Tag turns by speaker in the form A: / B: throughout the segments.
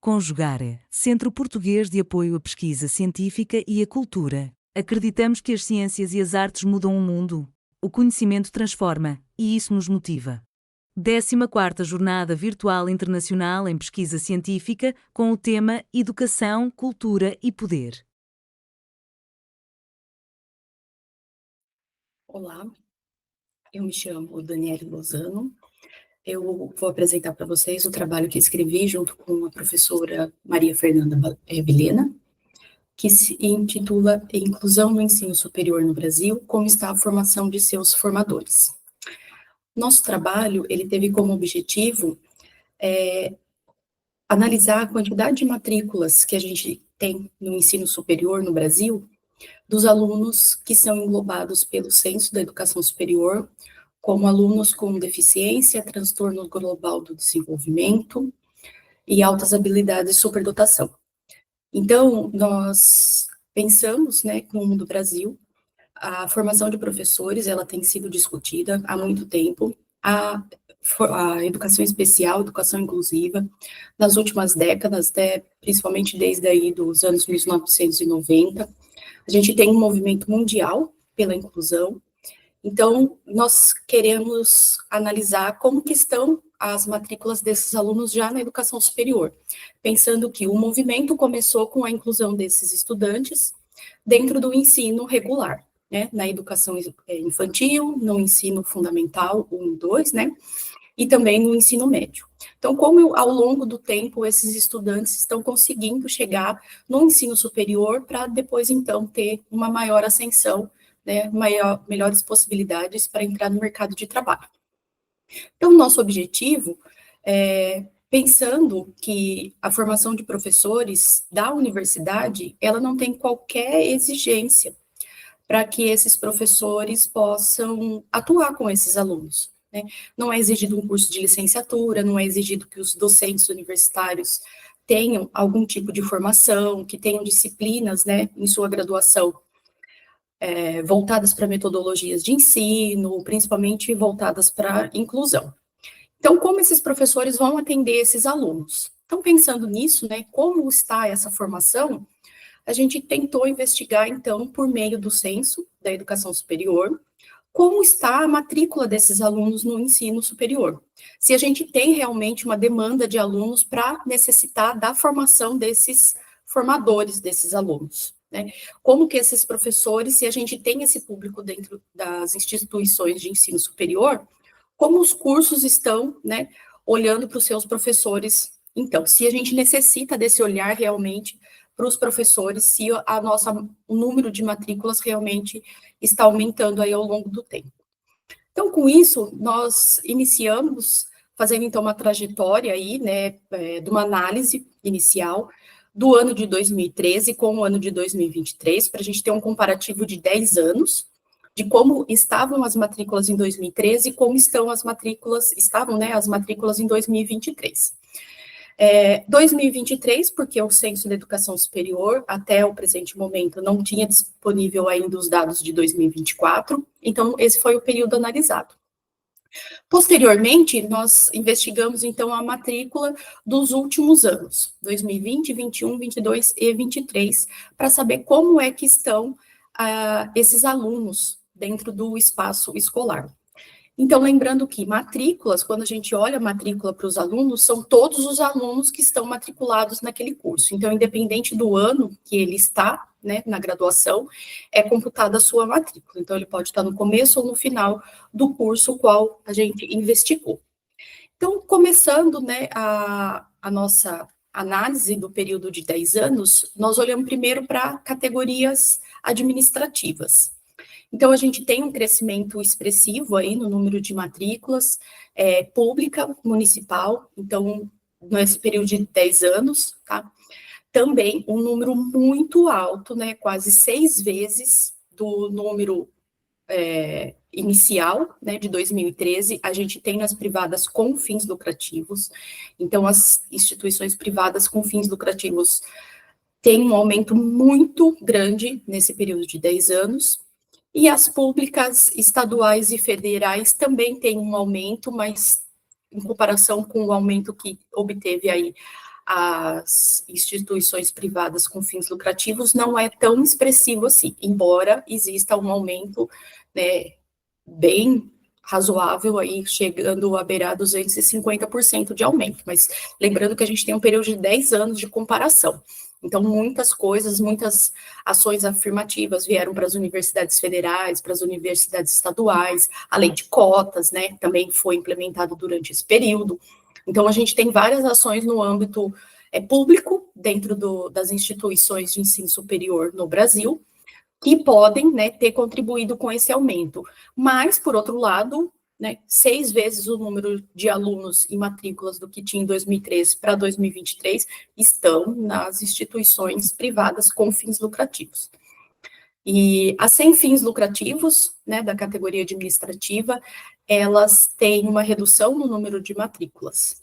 A: Conjugare, Centro Português de Apoio à Pesquisa Científica e à Cultura. Acreditamos que as ciências e as artes mudam o mundo. O conhecimento transforma, e isso nos motiva. 14ª Jornada Virtual Internacional em Pesquisa Científica, com o tema Educação, Cultura e Poder.
B: Olá, eu me chamo Daniele Lozano. Eu vou apresentar para vocês o trabalho que escrevi junto com a professora Maria Fernanda Vilhena, que se intitula Inclusão no Ensino Superior no Brasil, como está a formação de seus formadores. Nosso trabalho, ele teve como objetivo analisar a quantidade de matrículas que a gente tem no ensino superior no Brasil, dos alunos que são englobados pelo Censo da Educação Superior, como alunos com deficiência, transtorno global do desenvolvimento e altas habilidades de superdotação. Então, nós pensamos, né, como do Brasil, a formação de professores, ela tem sido discutida há muito tempo, a educação especial, educação inclusiva, nas últimas décadas, principalmente desde aí dos anos 1990, a gente tem um movimento mundial pela inclusão. Então, nós queremos analisar como que estão as matrículas desses alunos já na educação superior, pensando que o movimento começou com a inclusão desses estudantes dentro do ensino regular, né, na educação infantil, no ensino fundamental 1 e 2, né, e também no ensino médio. Então, como ao longo do tempo esses estudantes estão conseguindo chegar no ensino superior para depois, então, ter uma maior ascensão, né, melhores possibilidades para entrar no mercado de trabalho. Então, nosso objetivo é, pensando que a formação de professores da universidade, ela não tem qualquer exigência para que esses professores possam atuar com esses alunos, né? Não é exigido um curso de licenciatura, não é exigido que os docentes universitários tenham algum tipo de formação, que tenham disciplinas, né, em sua graduação, voltadas para metodologias de ensino, principalmente voltadas para inclusão. Então, como esses professores vão atender esses alunos? Então, pensando nisso, né, como está essa formação, a gente tentou investigar, então, por meio do Censo da Educação Superior, como está a matrícula desses alunos no ensino superior. Se a gente tem realmente uma demanda de alunos para necessitar da formação desses formadores desses alunos, né? Como que esses professores, se a gente tem esse público dentro das instituições de ensino superior, como os cursos estão, né, olhando para os seus professores. Então, se a gente necessita desse olhar realmente para os professores, se o número de matrículas realmente está aumentando aí ao longo do tempo. Então, com isso, nós iniciamos fazendo, então, uma trajetória aí, né, de uma análise inicial do ano de 2013 com o ano de 2023, para a gente ter um comparativo de 10 anos, de como estavam as matrículas em 2013 e como estavam, né, as matrículas em 2023. 2023, porque o Censo da Educação Superior, até o presente momento, não tinha disponível ainda os dados de 2024, então esse foi o período analisado. Posteriormente, nós investigamos, então, a matrícula dos últimos anos, 2020, 21, 22 e 23, para saber como é que estão esses alunos dentro do espaço escolar. Então, lembrando que matrículas, quando a gente olha a matrícula para os alunos, são todos os alunos que estão matriculados naquele curso. Então, independente do ano que ele está, né, na graduação, é computada a sua matrícula. Então, ele pode estar no começo ou no final do curso qual a gente investigou. Então, começando, né, a nossa análise do período de 10 anos, nós olhamos primeiro para categorias administrativas. Então, a gente tem um crescimento expressivo aí no número de matrículas pública, municipal, então, nesse período de 10 anos, tá? Também um número muito alto, né, quase 6 vezes do número inicial, né, de 2013, a gente tem nas privadas com fins lucrativos, então, as instituições privadas com fins lucrativos têm um aumento muito grande nesse período de 10 anos, e as públicas estaduais e federais também têm um aumento, mas em comparação com o aumento que obteve aí as instituições privadas com fins lucrativos não é tão expressivo assim, embora exista um aumento, né, bem razoável aí, chegando a beirar 250% de aumento, mas lembrando que a gente tem um período de 10 anos de comparação. Então, muitas coisas, muitas ações afirmativas vieram para as universidades federais, para as universidades estaduais, a lei de cotas, né, também foi implementada durante esse período. Então, a gente tem várias ações no âmbito público, dentro das instituições de ensino superior no Brasil, que podem, né, ter contribuído com esse aumento. Mas, por outro lado, né, 6 vezes o número de alunos em matrículas do que tinha em 2013 para 2023 estão nas instituições privadas com fins lucrativos. E as sem fins lucrativos, né, da categoria administrativa, elas têm uma redução no número de matrículas.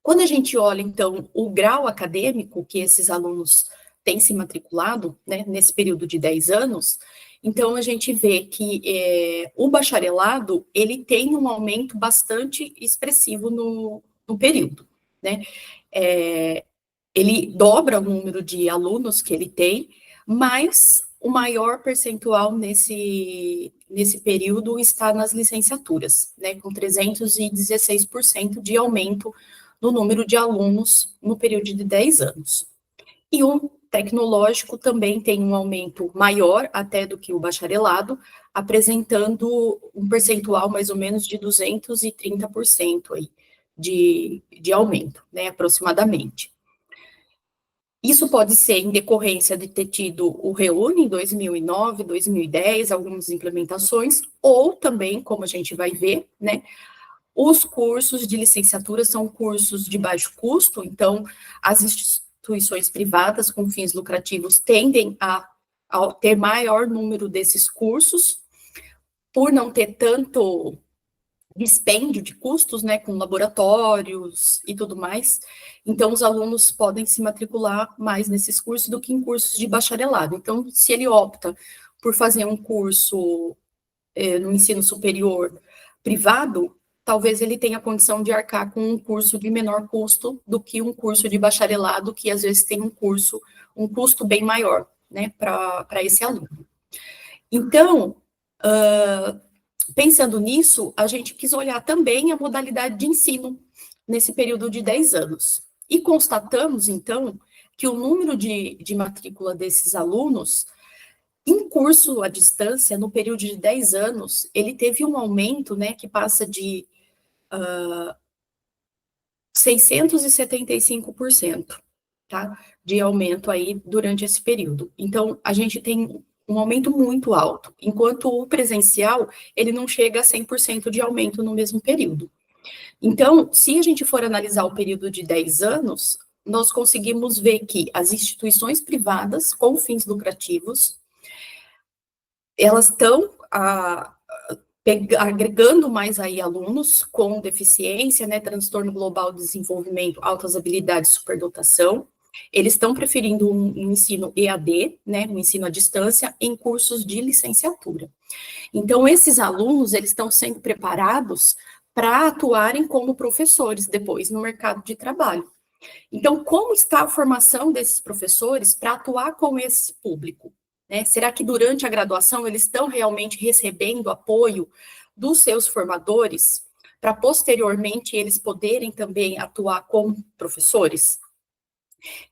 B: Quando a gente olha, então, o grau acadêmico que esses alunos têm se matriculado, né, nesse período de 10 anos, então a gente vê que o bacharelado, ele tem um aumento bastante expressivo no período, né? Ele dobra o número de alunos que ele tem, mas o maior percentual nesse período está nas licenciaturas, né, com 316% de aumento no número de alunos no período de 10 anos. E o tecnológico também tem um aumento maior até do que o bacharelado, apresentando um percentual mais ou menos de 230% aí de aumento, né, aproximadamente. Isso pode ser em decorrência de ter tido o REUNI em 2009, 2010, algumas implementações, ou também, como a gente vai ver, né, os cursos de licenciatura são cursos de baixo custo, então as instituições privadas com fins lucrativos tendem a ter maior número desses cursos, por não ter tanto dispêndio de custos, né, com laboratórios e tudo mais. Então, os alunos podem se matricular mais nesses cursos do que em cursos de bacharelado. Então, se ele opta por fazer um curso no ensino superior privado, talvez ele tenha condição de arcar com um curso de menor custo do que um curso de bacharelado, que às vezes tem um custo bem maior, né, para esse aluno. Então, pensando nisso, a gente quis olhar também a modalidade de ensino nesse período de 10 anos. E constatamos, então, que o número de matrícula desses alunos, em curso à distância, no período de 10 anos, ele teve um aumento, né, que passa de 675%, tá? De aumento aí durante esse período. Então, a gente tem um aumento muito alto, enquanto o presencial, ele não chega a 100% de aumento no mesmo período. Então, se a gente for analisar o período de 10 anos, nós conseguimos ver que as instituições privadas com fins lucrativos, elas estão agregando mais aí alunos com deficiência, né, transtorno global de desenvolvimento, altas habilidades, superdotação. Eles estão preferindo um ensino EAD, né, um ensino à distância, em cursos de licenciatura. Então, esses alunos, eles estão sendo preparados para atuarem como professores depois no mercado de trabalho. Então, como está a formação desses professores para atuar com esse público? Né? Será que durante a graduação eles estão realmente recebendo apoio dos seus formadores para posteriormente eles poderem também atuar como professores?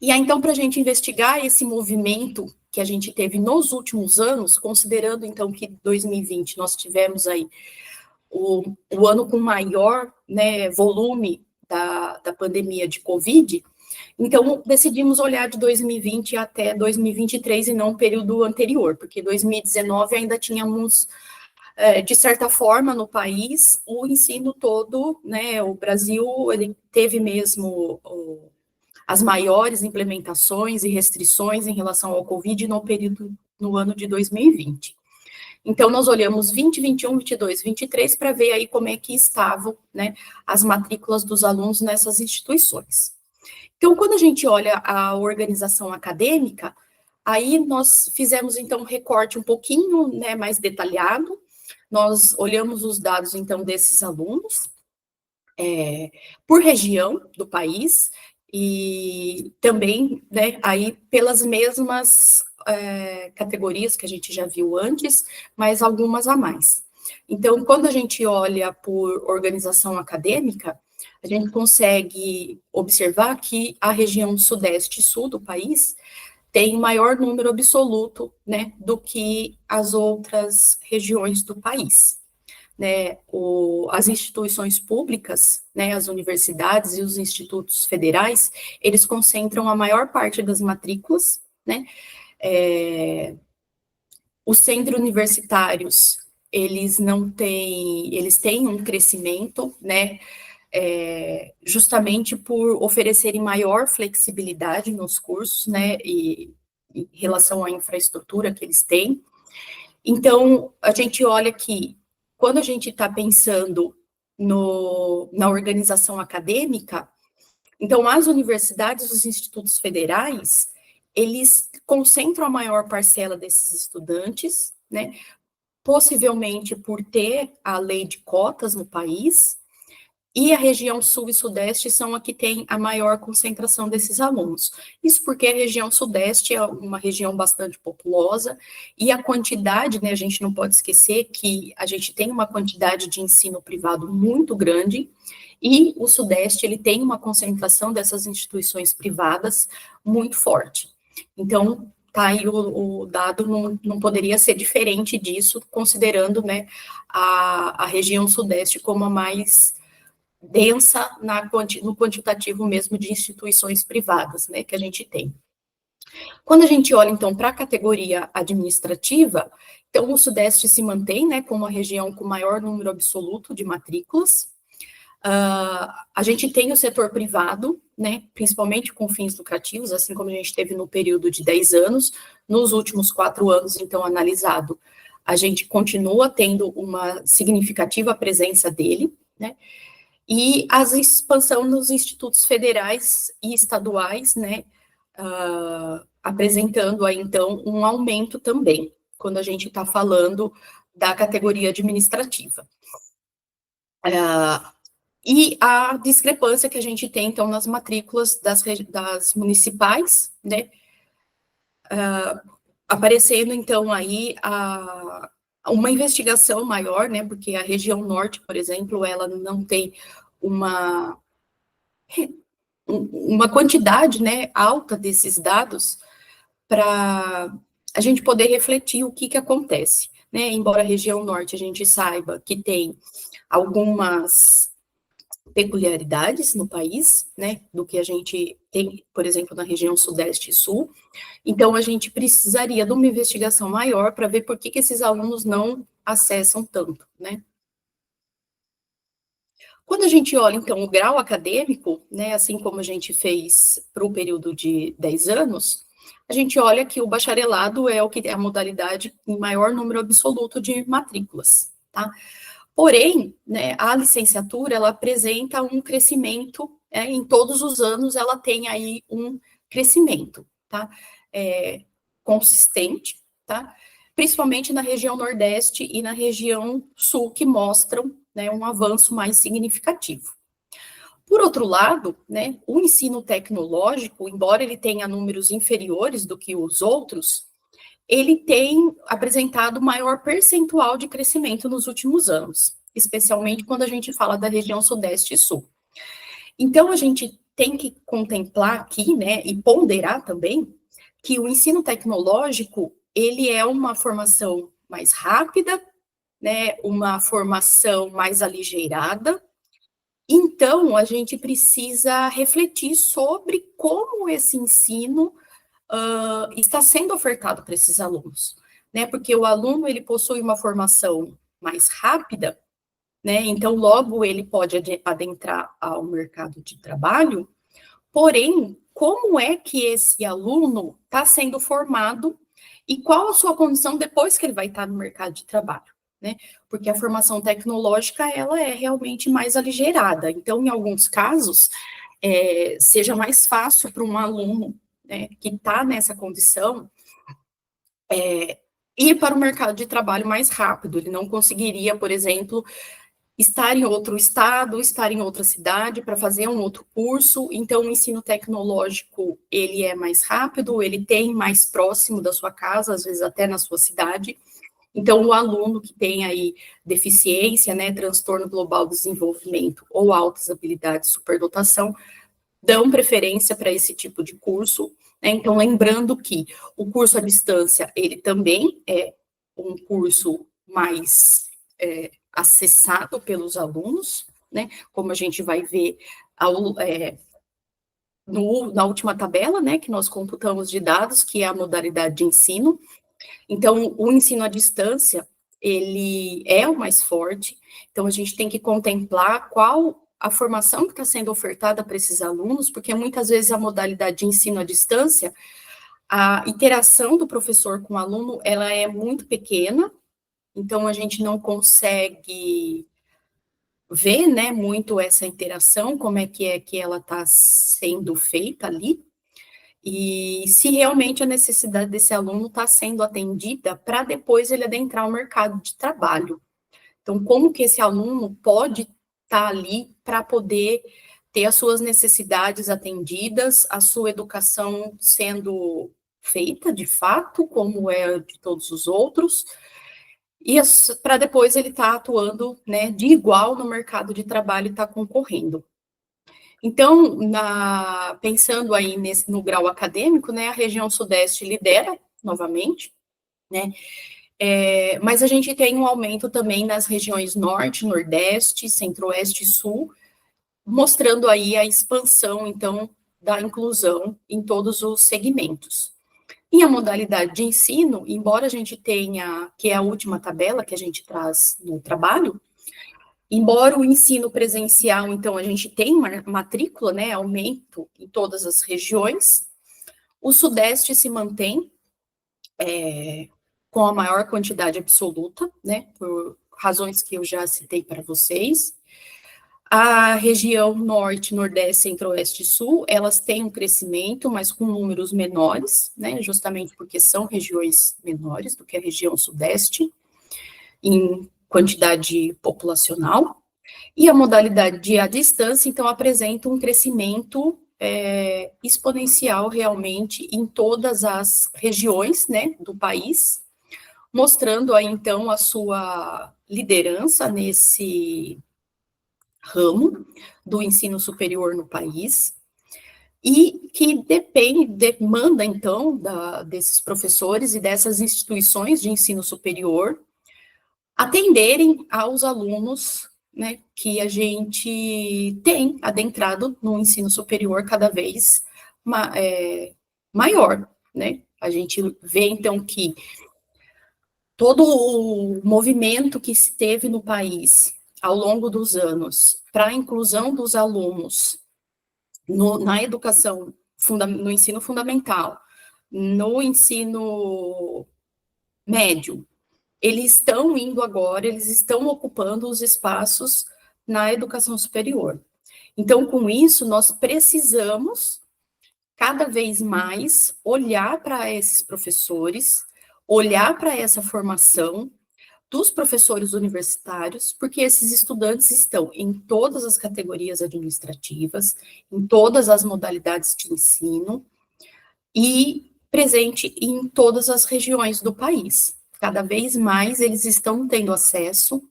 B: E aí, então, para a gente investigar esse movimento que a gente teve nos últimos anos, considerando então que 2020 nós tivemos aí o ano com maior, né, volume da pandemia de Covid, então decidimos olhar de 2020 até 2023 e não o período anterior, porque 2019 ainda tínhamos, de certa forma, no país, o ensino todo, né, o Brasil, ele teve mesmo as maiores implementações e restrições em relação ao Covid no ano de 2020. Então, nós olhamos 20, 21, 22, 23 para ver aí como é que estavam, né, as matrículas dos alunos nessas instituições. Então, quando a gente olha a organização acadêmica, aí nós fizemos, então, um recorte um pouquinho, né, mais detalhado, nós olhamos os dados, então, desses alunos, por região do país, e também, né, aí pelas mesmas categorias que a gente já viu antes, mas algumas a mais. Então, quando a gente olha por organização acadêmica, a gente consegue observar que a região sudeste e sul do país tem maior número absoluto, né, do que as outras regiões do país. Né, as instituições públicas, né, as universidades e os institutos federais, eles concentram a maior parte das matrículas, né, os centros universitários, eles não têm, eles têm um crescimento, né, justamente por oferecerem maior flexibilidade nos cursos, né, e em relação à infraestrutura que eles têm. Então, a gente olha que, quando a gente está pensando na organização acadêmica, então, as universidades, os institutos federais, eles concentram a maior parcela desses estudantes, né, possivelmente por ter a lei de cotas no país, e a região sul e sudeste são a que tem a maior concentração desses alunos. Isso porque a região sudeste é uma região bastante populosa, e a quantidade, né, a gente não pode esquecer que a gente tem uma quantidade de ensino privado muito grande, e o sudeste, ele tem uma concentração dessas instituições privadas muito forte. Então, tá aí o dado não poderia ser diferente disso, considerando, né, a região sudeste como a mais densa no quantitativo mesmo de instituições privadas, né, que a gente tem. Quando a gente olha, então, para a categoria administrativa, então, o Sudeste se mantém, né, como a região com maior número absoluto de matrículas. A gente tem o setor privado, né, principalmente com fins lucrativos, assim como a gente teve no período de 10 anos. Nos últimos 4 anos, então, analisado, a gente continua tendo uma significativa presença dele, né, e a expansão nos institutos federais e estaduais, né, apresentando aí, então, um aumento também, quando a gente está falando da categoria administrativa. E a discrepância que a gente tem, então, nas matrículas das municipais, né, aparecendo, então, aí uma investigação maior, né, porque a região norte, por exemplo, ela não tem uma quantidade, né, alta desses dados para a gente poder refletir o que acontece, né? Embora a região norte a gente saiba que tem algumas peculiaridades no país, né, do que a gente tem, por exemplo, na região sudeste e sul. Então, a gente precisaria de uma investigação maior para ver por que esses alunos não acessam tanto, né? Quando a gente olha, então, o grau acadêmico, né, assim como a gente fez para o período de 10 anos, a gente olha que o bacharelado é o que é a modalidade em maior número absoluto de matrículas, tá? Porém, né, a licenciatura, ela apresenta um crescimento, em todos os anos ela tem aí um crescimento, tá? Consistente, tá? Principalmente na região Nordeste e na região Sul, que mostram, né, um avanço mais significativo. Por outro lado, né, o ensino tecnológico, embora ele tenha números inferiores do que os outros, ele tem apresentado maior percentual de crescimento nos últimos anos, especialmente quando a gente fala da região Sudeste e Sul. Então, a gente tem que contemplar aqui, né, e ponderar também, que o ensino tecnológico, ele é uma formação mais rápida, né, uma formação mais aligeirada. Então, a gente precisa refletir sobre como esse ensino está sendo ofertado para esses alunos, né? Porque o aluno, ele possui uma formação mais rápida, né? Então, logo ele pode adentrar ao mercado de trabalho. Porém, como é que esse aluno está sendo formado e qual a sua condição depois que ele vai estar no mercado de trabalho, né? Porque a formação tecnológica, ela é realmente mais aligerada. Então, em alguns casos, seja mais fácil para um aluno, né, que está nessa condição, ir para o mercado de trabalho mais rápido. Ele não conseguiria, por exemplo, estar em outro estado, estar em outra cidade para fazer um outro curso. Então, o ensino tecnológico, ele é mais rápido, ele tem mais próximo da sua casa, às vezes até na sua cidade. Então, o aluno que tem aí deficiência, né, transtorno global do desenvolvimento ou altas habilidades, superdotação, dão preferência para esse tipo de curso, né? Então, lembrando que o curso à distância, ele também é um curso mais acessado pelos alunos, né? Como a gente vai ver na última tabela, né, que nós computamos de dados, que é a modalidade de ensino. Então, o ensino à distância, ele é o mais forte, então a gente tem que contemplar qual a formação que está sendo ofertada para esses alunos, porque muitas vezes a modalidade de ensino à distância, a interação do professor com o aluno, ela é muito pequena, então a gente não consegue ver, né, muito essa interação, como é que ela está sendo feita ali, e se realmente a necessidade desse aluno está sendo atendida para depois ele adentrar o mercado de trabalho. Então, como que esse aluno pode estar ali para poder ter as suas necessidades atendidas, a sua educação sendo feita de fato, como é de todos os outros, e para depois ele estar atuando, né, de igual no mercado de trabalho e estar concorrendo. Então, pensando aí no grau acadêmico, né, a região sudeste lidera novamente, né, mas a gente tem um aumento também nas regiões norte, nordeste, centro-oeste e sul, mostrando aí a expansão, então, da inclusão em todos os segmentos. E a modalidade de ensino, embora a gente tenha, que é a última tabela que a gente traz no trabalho, embora o ensino presencial, então, a gente tem uma matrícula, né, aumento em todas as regiões, o Sudeste se mantém com a maior quantidade absoluta, né, por razões que eu já citei para vocês. A região Norte, Nordeste, Centro-Oeste e Sul, elas têm um crescimento, mas com números menores, né, justamente porque são regiões menores do que a região Sudeste, em quantidade populacional. E a modalidade de à distância, então, apresenta um crescimento exponencial realmente em todas as regiões, né, do país, mostrando aí, então, a sua liderança nesse ramo do ensino superior no país, e que demanda, então, desses professores e dessas instituições de ensino superior atenderem aos alunos, né, que a gente tem adentrado no ensino superior cada vez maior, né? A gente vê, então, que todo o movimento que se teve no país ao longo dos anos para a inclusão dos alunos na educação, no ensino fundamental, no ensino médio, eles estão indo agora, eles estão ocupando os espaços na educação superior. Então, com isso, nós precisamos cada vez mais olhar para esses professores, olhar para essa formação dos professores universitários, porque esses estudantes estão em todas as categorias administrativas, em todas as modalidades de ensino e presente em todas as regiões do país. Cada vez mais eles estão tendo acesso.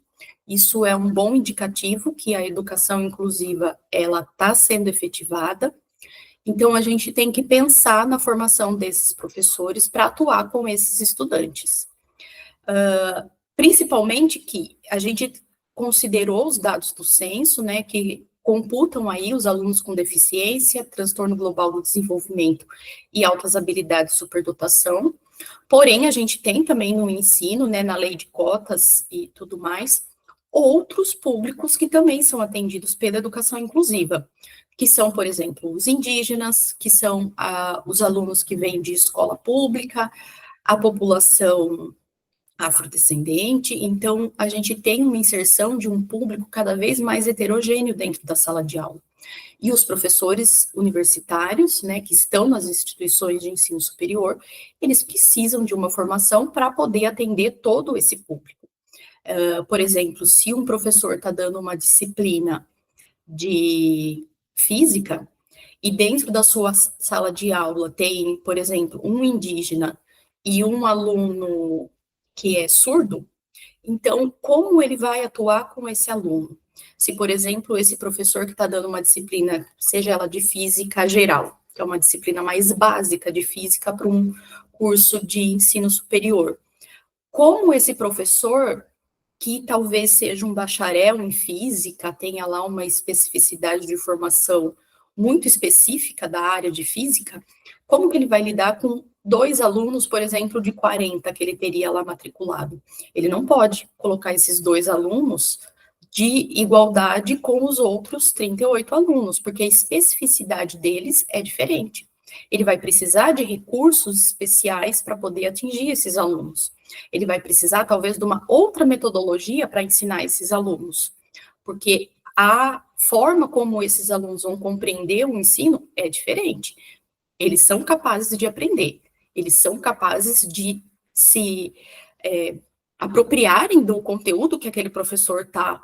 B: Isso é um bom indicativo que a educação inclusiva ela está sendo efetivada. Então a gente tem que pensar na formação desses professores para atuar com esses estudantes. Principalmente que a gente considerou os dados do censo, né, que computam aí os alunos com deficiência, transtorno global do desenvolvimento e altas habilidades de superdotação. Porém, a gente tem também no ensino, né, na lei de cotas e tudo mais, outros públicos que também são atendidos pela educação inclusiva, que são, por exemplo, os indígenas, que são os alunos que vêm de escola pública, a população afrodescendente. Então, a gente tem uma inserção de um público cada vez mais heterogêneo dentro da sala de aula. E os professores universitários, né, que estão nas instituições de ensino superior, eles precisam de uma formação para poder atender todo esse público. Por exemplo, se um professor está dando uma disciplina de física, e dentro da sua sala de aula tem, por exemplo, um indígena e um aluno que é surdo, então como ele vai atuar com esse aluno? Se, por exemplo, esse professor que está dando uma disciplina, seja ela de física geral, que é uma disciplina mais básica de física para um curso de ensino superior, como esse professor, que talvez seja um bacharel em física, tenha lá uma especificidade de formação muito específica da área de física, como que ele vai lidar com 2 alunos, por exemplo, de 40 que ele teria lá matriculado? Ele não pode colocar esses 2 alunos de igualdade com os outros 38 alunos, porque a especificidade deles é diferente. Ele vai precisar de recursos especiais para poder atingir esses alunos. Ele vai precisar, talvez, de uma outra metodologia para ensinar esses alunos, porque a forma como esses alunos vão compreender o ensino é diferente. Eles são capazes de aprender, eles são capazes de se apropriarem do conteúdo que aquele professor está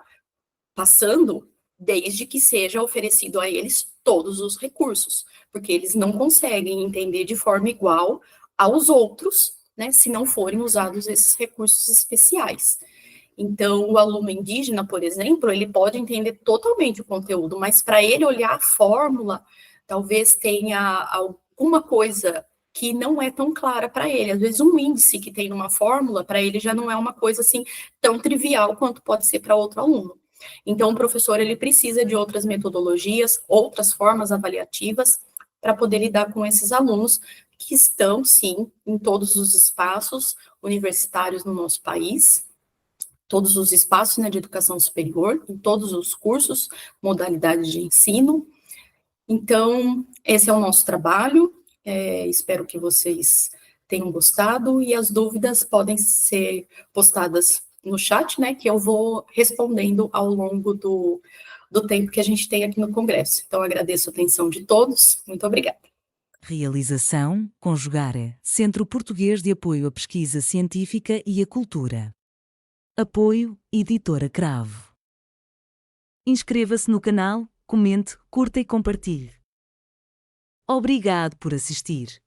B: passando, desde que seja oferecido a eles todos os recursos, porque eles não conseguem entender de forma igual aos outros, né, se não forem usados esses recursos especiais. Então, o aluno indígena, por exemplo, ele pode entender totalmente o conteúdo, mas para ele olhar a fórmula, talvez tenha alguma coisa que não é tão clara para ele. Às vezes, um índice que tem numa fórmula, para ele já não é uma coisa assim tão trivial quanto pode ser para outro aluno. Então, o professor ele precisa de outras metodologias, outras formas avaliativas para poder lidar com esses alunos que estão, sim, em todos os espaços universitários no nosso país, todos os espaços, né, de educação superior, em todos os cursos, modalidades de ensino. Então, esse é o nosso trabalho, espero que vocês tenham gostado, e as dúvidas podem ser postadas no chat, né, que eu vou respondendo ao longo do tempo que a gente tem aqui no Congresso. Então, agradeço a atenção de todos, muito obrigada.
A: Realização, Conjugare, Centro Português de Apoio à Pesquisa Científica e à Cultura. Apoio, Editora Cravo. Inscreva-se no canal, comente, curta e compartilhe. Obrigado por assistir.